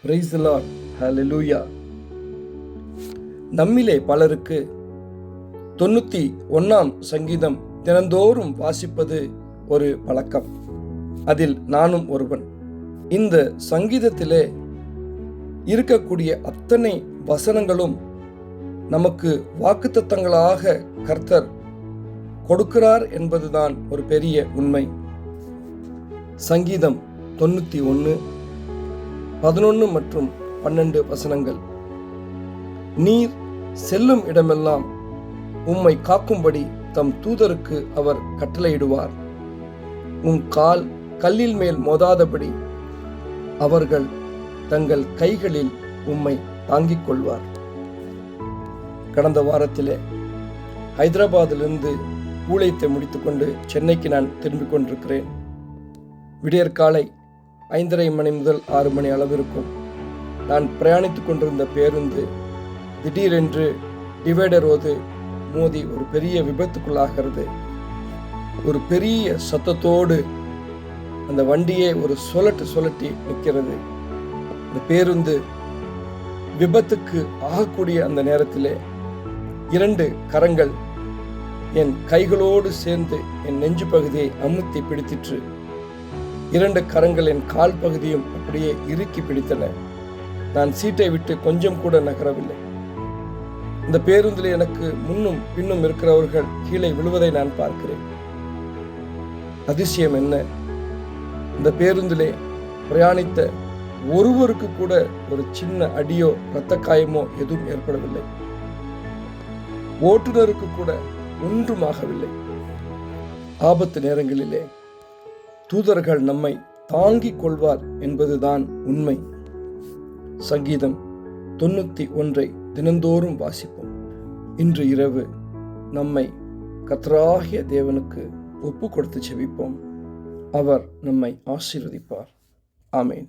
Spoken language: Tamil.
Praise the Lord. ஹல்லேலூயா. நம்மிலே பலருக்கு 91ஆம் சங்கீதம் தினந்தோறும் வாசிப்பது ஒரு பழக்கம். அதில் நானும் ஒருவன். இந்த சங்கீதத்திலே இருக்கக்கூடிய அத்தனை வசனங்களும் நமக்கு வாக்குத்தத்தங்களாக கர்த்தர் கொடுக்கிறார் என்பதுதான் ஒரு பெரிய உண்மை. சங்கீதம் 91, 11 மற்றும் 12 வசனங்கள். நீர் செல்லும் இடமெல்லாம் உம்மை காக்கும்படி தம் தூதருக்கு அவர் கட்டளையிடுவார். உம் கால் கல்லில் மேல் மோதாதபடி அவர்கள் தங்கள் கைகளில் உம்மை தாங்கிக் கொள்வார். கடந்த வாரத்திலே ஹைதராபாத்திலிருந்து ஊழியத்தை முடித்துக்கொண்டு சென்னைக்கு நான் திரும்பிக் கொண்டிருக்கிறேன். விடியற்காலை 5:30 மணி முதல் 6 மணி அளவிற்கும் நான் பிரயாணித்துக் கொண்டிருந்த பேருந்து திடீரென்று டிவைடர் மோதி ஒரு பெரிய விபத்துக்குள்ளாகிறது. ஒரு பெரிய சத்தத்தோடு அந்த வண்டியே ஒரு சுழட்டி நிற்கிறது. அந்த பேருந்து விபத்துக்கு ஆகக்கூடிய அந்த நேரத்திலே 2 கரங்கள் என் கைகளோடு சேர்ந்து என் நெஞ்சு பகுதியை அமுத்தி பிடித்திற்று. 2 கரங்கள் என் கால் பகுதியும் அப்படியே இறுக்கி பிடித்தன. நான் சீட்டை விட்டு கொஞ்சம் கூட நகரவில்லை. இந்த பேருந்தில் எனக்கு முன்னும் பின்னும் இருக்கிறவர்கள் கீழே விழுவதை நான் பார்க்கிறேன். அதிசயம் என்ன, இந்த பேருந்திலே பிரயாணித்த ஒருவருக்கு கூட ஒரு சின்ன அடியோ இரத்த காயமோ எதுவும் ஏற்படவில்லை. ஓட்டுநருக்கு கூட ஒன்றுமாகவில்லை. ஆபத்து நேரங்களிலே தூதர்கள் நம்மை தாங்கிக் கொள்வார் என்பதுதான் உண்மை. சங்கீதம் 91 தினந்தோறும் வாசிப்போம். இன்று இரவு நம்மை கர்த்தராகிய தேவனுக்கு ஒப்பு கொடுத்து செபிப்போம். அவர் நம்மை ஆசீர்வதிப்பார். ஆமேன்.